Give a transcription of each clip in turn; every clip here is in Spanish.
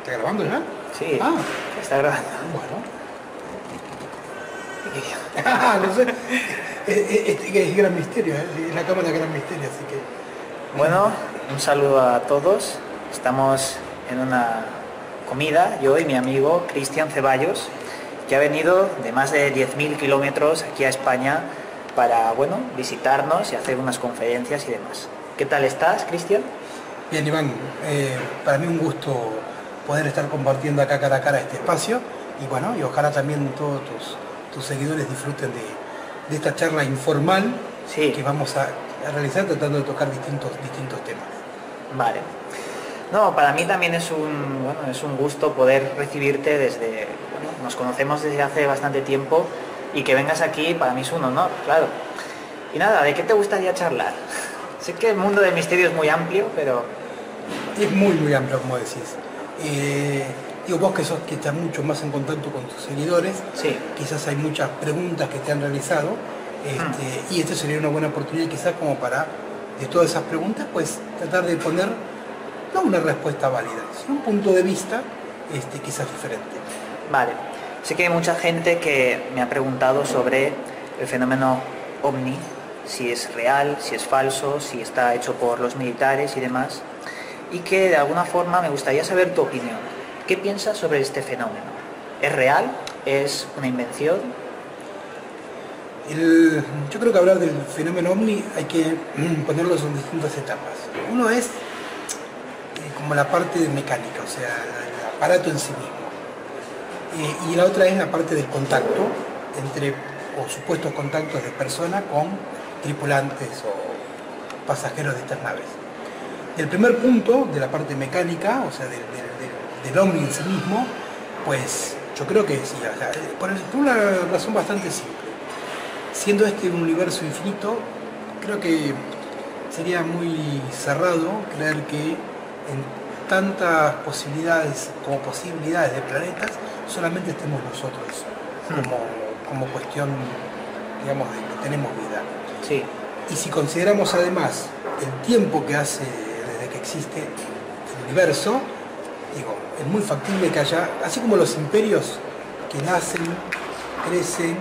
¿Está grabando ya? Sí, Ah, está grabando. bueno. No sé. Es gran misterio, es la cámara gran misterio, así que... Bueno, un saludo a todos. Estamos en una comida, yo y mi amigo Cristian Ceballos, que ha venido de más de 10.000 kilómetros aquí a España para, bueno, visitarnos y hacer unas conferencias y demás. ¿Qué tal estás, Cristian? Bien, Iván, para mí un gusto poder estar compartiendo acá cara a cara este espacio y bueno, y ojalá también todos tus seguidores disfruten de esta charla informal Sí. que vamos a realizar tratando de tocar distintos temas. Vale. No, para mí también es un gusto poder recibirte desde, bueno, nos conocemos desde hace bastante tiempo y que vengas aquí para mí es un honor, claro. Y nada, ¿de qué te gustaría charlar? Sé que el mundo del misterio es muy amplio, pero... Es muy amplio, como decís. Digo, vos que estás mucho más en contacto con tus seguidores, Sí. quizás hay muchas preguntas que te han realizado, y esta sería una buena oportunidad quizás como para, de todas esas preguntas, pues tratar de poner, no una respuesta válida, sino un punto de vista quizás diferente. Vale. Sé que hay mucha gente que me ha preguntado sobre el fenómeno OVNI, si es real, si es falso, si está hecho por los militares y demás, y que de alguna forma me gustaría saber tu opinión. ¿Qué piensas sobre este fenómeno? ¿Es real? ¿Es una invención? Yo creo que hablar del fenómeno OVNI hay que ponerlo en distintas etapas. Uno es como la parte mecánica, o sea, el aparato en sí mismo. Y la otra es la parte del contacto entre, o supuestos contactos de personas con tripulantes o pasajeros de estas naves. Del primer punto, de la parte mecánica, o sea, del OVNI en sí mismo, pues yo creo que sí, o sea, por una razón bastante simple. Siendo este un universo infinito, creo que sería muy cerrado creer que en tantas posibilidades como posibilidades de planetas solamente estemos nosotros como cuestión, digamos, de que tenemos vida. Sí. Y si consideramos además el tiempo que hace desde que existe el universo, digo, es muy factible que haya, así como los imperios que nacen, crecen,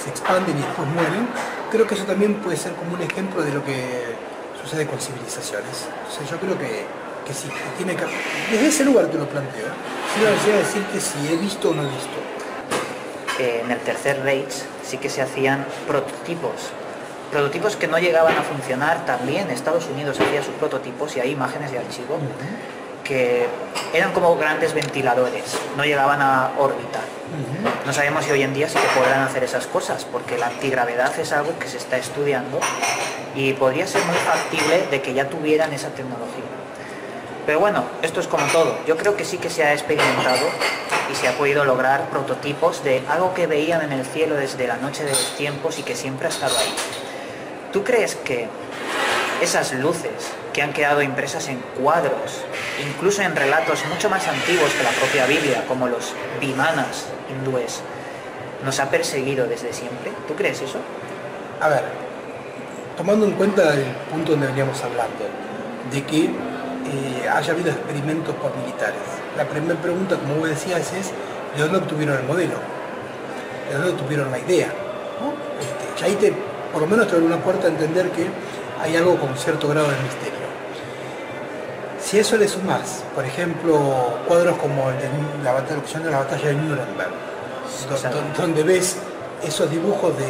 se expanden y después mueren, creo que eso también puede ser como un ejemplo de lo que sucede con civilizaciones. O sea, yo creo que sí, que tiene que... Desde ese lugar te lo planteo, sin la necesidad de decirte si he visto o no he visto. En el Tercer Reich sí que se hacían prototipos que no llegaban a funcionar. También Estados Unidos hacía sus prototipos y hay imágenes de archivo que eran como grandes ventiladores, no llegaban a órbita. No sabemos si hoy en día sí que podrán hacer esas cosas, porque la antigravedad es algo que se está estudiando y podría ser muy factible de que ya tuvieran esa tecnología. Pero bueno, esto es como todo. Yo creo que sí que se ha experimentado y se ha podido lograr prototipos de algo que veían en el cielo desde la noche de los tiempos y que siempre ha estado ahí. ¿Tú crees que esas luces que han quedado impresas en cuadros, incluso en relatos mucho más antiguos que la propia Biblia, como los vimanas hindúes, nos ha perseguido desde siempre? ¿Tú crees eso? A ver, tomando en cuenta el punto donde veníamos hablando, de que haya habido experimentos por militares. La primera pregunta, como vos decías, es ¿de dónde obtuvieron el modelo? ¿De dónde obtuvieron la idea? ¿No? Ya ahí por lo menos te abre una puerta a entender que hay algo con cierto grado de misterio. Si a eso le sumás, por ejemplo, cuadros como el de la opción de la batalla de Nuremberg, donde ves esos dibujos de...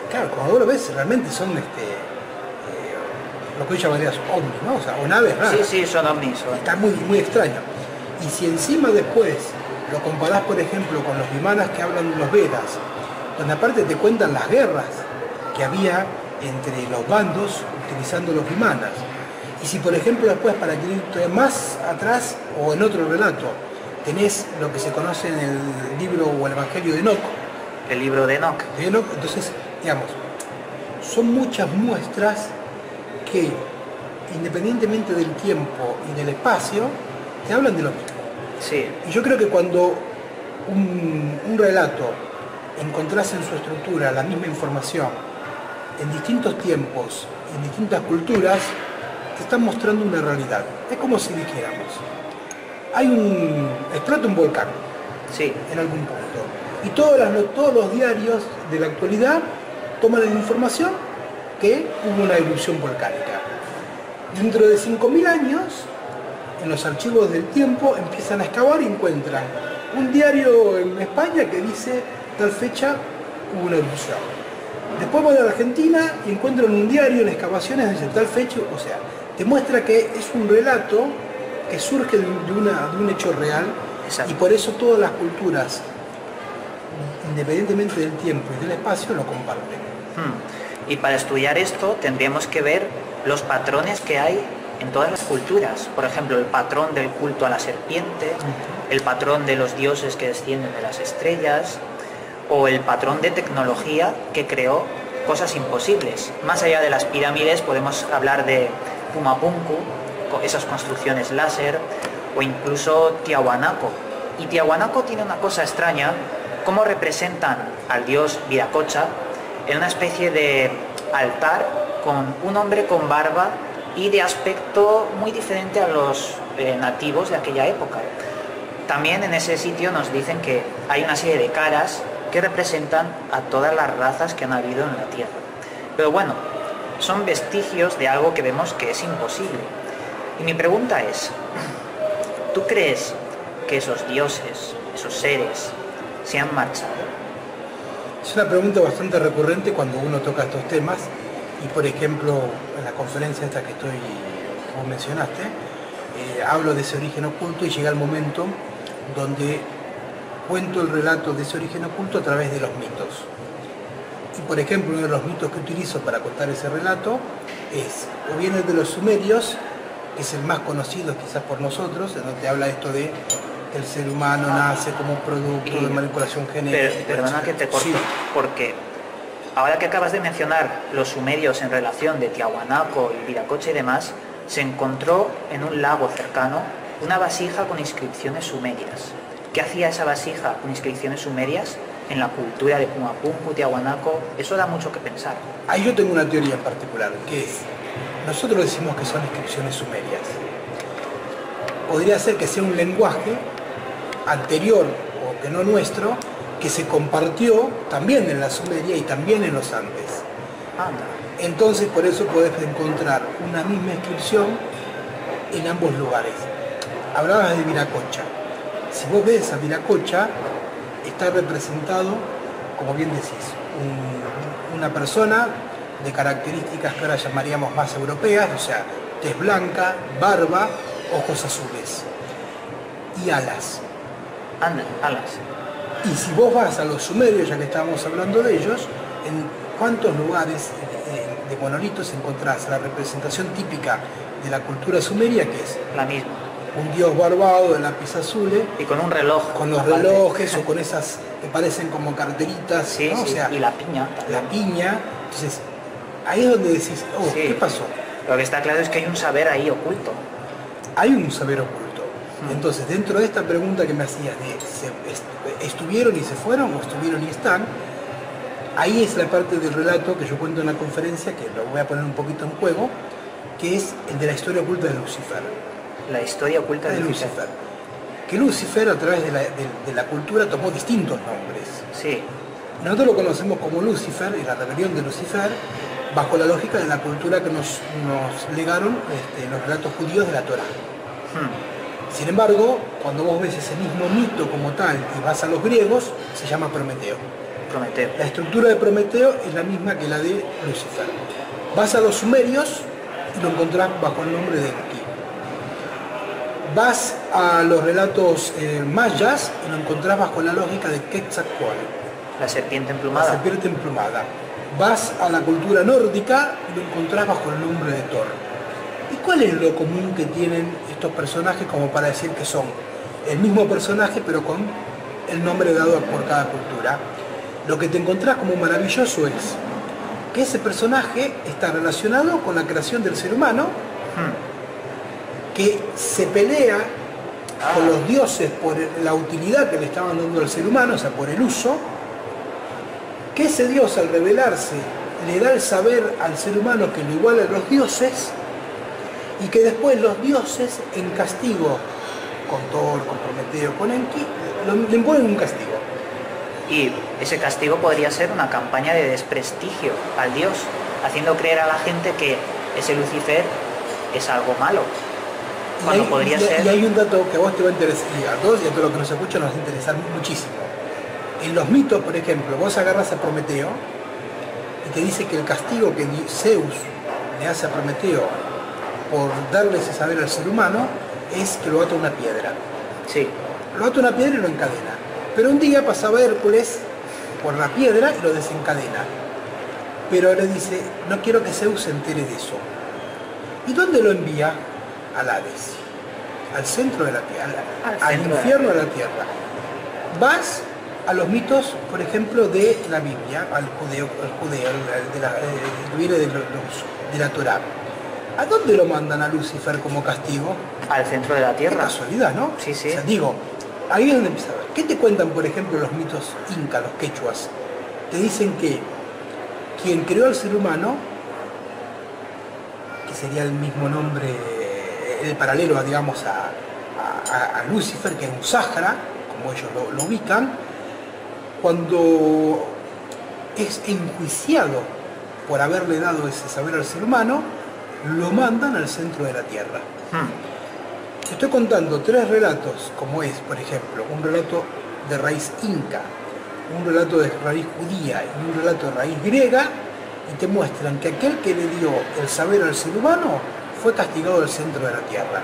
Claro, cuando vos lo ves, realmente son lo que hoy llamarías ovnis, ¿no? O sea, o naves raras. Sí, son ovnis. Está muy extraño. Y si encima después lo comparás, por ejemplo, con los vimanas que hablan de los Vedas, donde aparte te cuentan las guerras que había entre los bandos utilizando los vimanas. Y si, por ejemplo, después, para que ir más atrás o en otro relato, tenés lo que se conoce en el libro o el Evangelio de Enoch. El libro de Enoch. Entonces, digamos, son muchas muestras que, independientemente del tiempo y del espacio, te hablan de lo mismo. Sí. Y yo creo que cuando un relato encontrás en su estructura la misma información en distintos tiempos, en distintas culturas, te están mostrando una realidad. Es como si dijéramos, explota un volcán Sí. en algún punto. Y todos los diarios de la actualidad toman la información que hubo una erupción volcánica. Dentro de 5.000 años, en los archivos del tiempo, empiezan a excavar y encuentran un diario en España que dice tal fecha hubo una erupción. Después van a la Argentina y encuentran un diario en excavaciones que dice tal fecha, o sea, te muestra que es un relato que surge de un hecho real. Exacto. Y por eso todas las culturas, independientemente del tiempo y del espacio, lo comparten. Y para estudiar esto tendríamos que ver los patrones que hay en todas las culturas. Por ejemplo, el patrón del culto a la serpiente, el patrón de los dioses que descienden de las estrellas, o el patrón de tecnología que creó cosas imposibles. Más allá de las pirámides podemos hablar de Pumapunku, esas construcciones láser, o incluso Tiahuanaco. Y Tiahuanaco tiene una cosa extraña, cómo representan al dios Viracocha en una especie de altar con un hombre con barba y de aspecto muy diferente a los nativos de aquella época. También en ese sitio nos dicen que hay una serie de caras que representan a todas las razas que han habido en la Tierra. Pero bueno, son vestigios de algo que vemos que es imposible. Y mi pregunta es, ¿tú crees que esos dioses, esos seres, se han marchado? Es una pregunta bastante recurrente cuando uno toca estos temas y, por ejemplo, en la conferencia esta que vos mencionaste, hablo de ese origen oculto y llega el momento donde cuento el relato de ese origen oculto a través de los mitos. Y, por ejemplo, uno de los mitos que utilizo para contar ese relato es, o viene de los sumerios, que es el más conocido quizás por nosotros, en donde habla esto de que el ser humano nace como producto de manipulación genética. Perdona que te corte, sí. Porque ahora que acabas de mencionar los sumerios en relación de Tiahuanaco y Viracocha y demás, se encontró en un lago cercano una vasija con inscripciones sumerias. ¿Qué hacía esa vasija con inscripciones sumerias en la cultura de Pumapunku, Tiahuanaco? Eso da mucho que pensar. Ahí yo tengo una teoría en particular, que es, nosotros decimos que son inscripciones sumerias. Podría ser que sea un lenguaje anterior, o que no nuestro, que se compartió también en la Sumeria y también en los Andes. Anda. Entonces por eso podés encontrar una misma inscripción en ambos lugares. Hablabas de Viracocha. Si vos ves a Viracocha, está representado, como bien decís, una persona de características que ahora llamaríamos más europeas, o sea, tez blanca, barba, ojos azules y alas. Anda, alas. Y si vos vas a los sumerios, ya que estábamos hablando de ellos, en cuántos lugares de monolitos encontrás la representación típica de la cultura sumeria, que es la misma. Un dios barbado de lápiz azul y con un reloj. Con los relojes o con esas que parecen como carteritas. Sí, ¿no? sí. O sea, y la piña. La piña. Entonces, ahí es donde decís, oh, sí. ¿Qué pasó? Lo que está claro es que hay un saber ahí oculto. Hay un saber oculto. Entonces, dentro de esta pregunta que me hacías de ¿estuvieron y se fueron o estuvieron y están? Ahí es la parte del relato que yo cuento en la conferencia, que lo voy a poner un poquito en juego, que es el de la historia oculta de Lucifer. La historia oculta de Lucifer. Que Lucifer, a través de la cultura, tomó distintos nombres. Sí. Nosotros lo conocemos como Lucifer y la rebelión de Lucifer, bajo la lógica de la cultura que nos legaron los relatos judíos de la Torá. Sin embargo, cuando vos ves ese mismo mito como tal y vas a los griegos, se llama Prometeo. Prometeo. La estructura de Prometeo es la misma que la de Lucifer. Vas a los sumerios y lo encontrás bajo el nombre de Enki. Vas a los relatos mayas y lo encontrás bajo la lógica de Quetzalcóatl. La serpiente emplumada. La serpiente emplumada. Vas a la cultura nórdica y lo encontrás bajo el nombre de Thor. ¿Y cuál es lo común que tienen estos personajes como para decir que son el mismo personaje pero con el nombre dado por cada cultura? Lo que te encontrás como maravilloso es que ese personaje está relacionado con la creación del ser humano, que se pelea con los dioses por la utilidad que le estaban dando al ser humano, o sea, por el uso, que ese dios al revelarse le da el saber al ser humano que lo iguala a los dioses, y que después los dioses, en castigo con Thor, con Prometeo, con Enki, le imponen un castigo. Y ese castigo podría ser una campaña de desprestigio al dios, haciendo creer a la gente que ese Lucifer es algo malo. Cuando podría ser... Y hay un dato que a vos te va a interesar, y a todos y a todos los que nos escuchan nos va a interesar muchísimo. En los mitos, por ejemplo, vos agarras a Prometeo y te dice que el castigo que Zeus le hace a Prometeo por darle ese saber al ser humano es que lo ata a una piedra. Sí. Lo ata a una piedra y lo encadena. Pero un día pasaba Hércules por la piedra y lo desencadena. Pero le dice, no quiero que Zeus se entere de eso. ¿Y dónde lo envía? Al Hades, al centro de la tierra, al infierno de la tierra. Vas a los mitos, por ejemplo, de la Biblia, al judeo que viene de la Torá. ¿A dónde lo mandan a Lucifer como castigo? Al centro de la tierra. Qué casualidad, ¿no? Sí, sí. O sea, digo, ahí es donde empieza a ver. ¿Qué te cuentan, por ejemplo, los mitos incas, los quechuas? Te dicen que quien creó al ser humano, que sería el mismo nombre, el paralelo, digamos, a Lucifer, que es un Sahara, como ellos lo ubican, cuando es enjuiciado por haberle dado ese saber al ser humano, lo mandan al centro de la tierra. Te estoy contando 3 relatos, como es, por ejemplo, un relato de raíz inca, un relato de raíz judía y un relato de raíz griega, y te muestran que aquel que le dio el saber al ser humano fue castigado del centro de la tierra.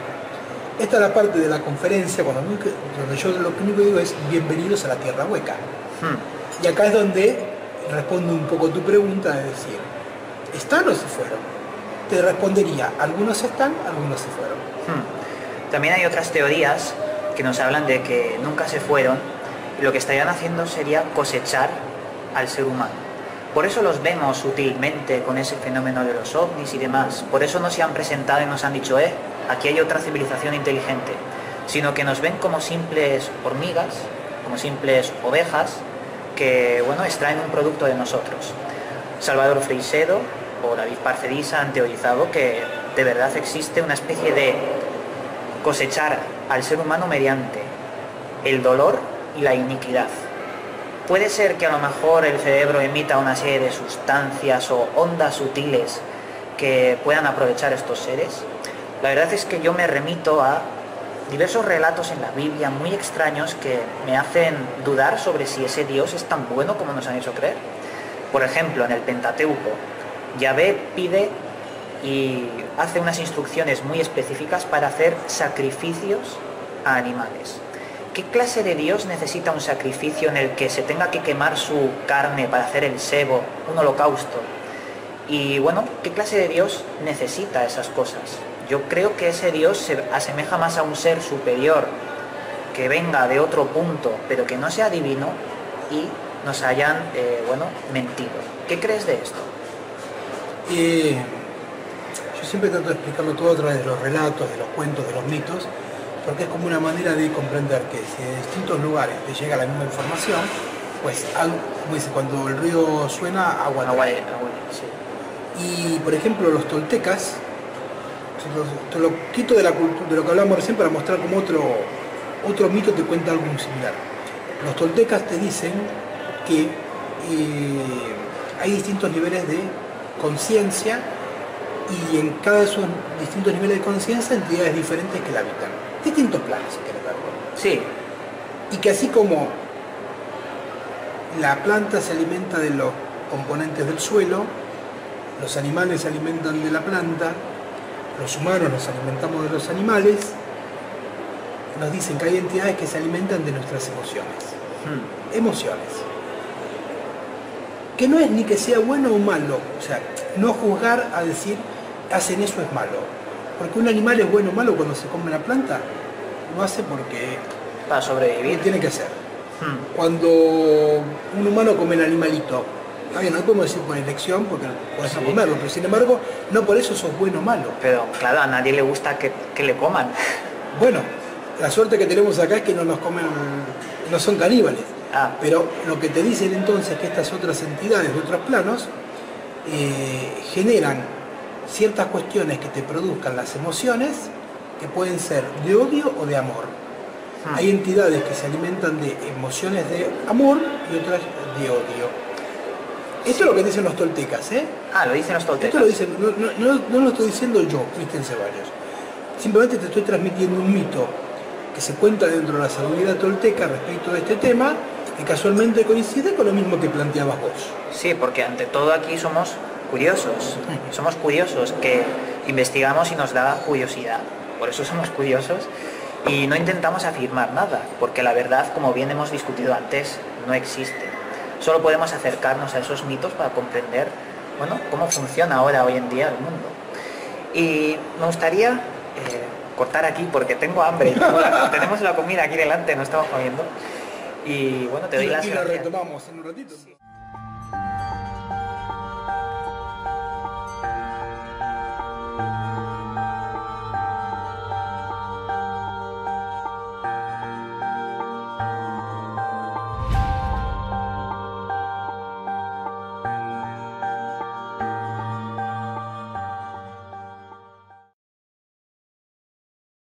Esta es la parte de la conferencia donde yo lo único que digo es bienvenidos a la tierra hueca. Y acá es donde respondo un poco tu pregunta, de decir, ¿están o se fueron? Te respondería, algunos están, algunos se fueron. También hay otras teorías que nos hablan de que nunca se fueron, y lo que estarían haciendo sería cosechar al ser humano. Por eso los vemos sutilmente con ese fenómeno de los ovnis y demás. Por eso no se han presentado y nos han dicho, aquí hay otra civilización inteligente. Sino que nos ven como simples hormigas, como simples ovejas, que, bueno, extraen un producto de nosotros. Salvador Freixedo o David Parcerisa han teorizado que de verdad existe una especie de cosechar al ser humano mediante el dolor y la iniquidad. Puede ser que a lo mejor el cerebro emita una serie de sustancias o ondas sutiles que puedan aprovechar estos seres. La verdad es que yo me remito a diversos relatos en la Biblia muy extraños que me hacen dudar sobre si ese Dios es tan bueno como nos han hecho creer. Por ejemplo, en el Pentateuco, Yahvé pide y hace unas instrucciones muy específicas para hacer sacrificios a animales. ¿Qué clase de Dios necesita un sacrificio en el que se tenga que quemar su carne para hacer el sebo, un holocausto? Y bueno, ¿qué clase de Dios necesita esas cosas? Yo creo que ese Dios se asemeja más a un ser superior, que venga de otro punto, pero que no sea divino y nos hayan, mentido. ¿Qué crees de esto? Yo siempre trato de explicarlo todo a través de los relatos, de los cuentos, de los mitos, porque es como una manera de comprender que si de distintos lugares te llega la misma información, pues como dice, cuando el río suena, agua trae. Sí. Y por ejemplo los toltecas, te lo quito de lo que hablamos recién para mostrar como otro mito te cuenta algo muy similar. Los toltecas te dicen que hay distintos niveles de conciencia y en cada de esos distintos niveles de conciencia entidades diferentes que la habitan. Distintos planos, si querés verlo. Sí. Y que así como la planta se alimenta de los componentes del suelo, los animales se alimentan de la planta, los humanos nos alimentamos de los animales, nos dicen que hay entidades que se alimentan de nuestras emociones. Emociones. Que no es ni que sea bueno o malo, o sea, no juzgar a decir hacen eso es malo. Porque un animal es bueno o malo cuando se come la planta, lo hace porque para sobrevivir tiene que ser. Cuando un humano come el animalito, está bien, no podemos decir por elección porque puedes no comerlo, pero sin embargo, no por eso sos bueno o malo. Pero claro, a nadie le gusta que le coman. Bueno, la suerte que tenemos acá es que no nos comen, no son caníbales. Pero lo que te dicen entonces es que estas otras entidades de otros planos generan ciertas cuestiones que te produzcan las emociones que pueden ser de odio o de amor. Hay entidades que se alimentan de emociones de amor y otras de odio. Esto es lo que dicen los toltecas, ¿eh? Ah, lo dicen los toltecas. Esto lo dicen, no lo estoy diciendo yo, Cristian Ceballos. Simplemente te estoy transmitiendo un mito que se cuenta dentro de la sabiduría tolteca respecto de este tema, que casualmente coincide con lo mismo que planteabas vos. Sí, porque ante todo aquí somos curiosos. Somos curiosos, que investigamos y nos da curiosidad. Por eso somos curiosos y no intentamos afirmar nada, porque la verdad, como bien hemos discutido antes, no existe. Solo podemos acercarnos a esos mitos para comprender, bueno, cómo funciona ahora, hoy en día, el mundo. Y me gustaría cortar aquí porque tengo hambre. Tenemos la comida aquí delante, no estamos comiendo. Y bueno, te doy las gracias. Y la retomamos en un ratito. Sí.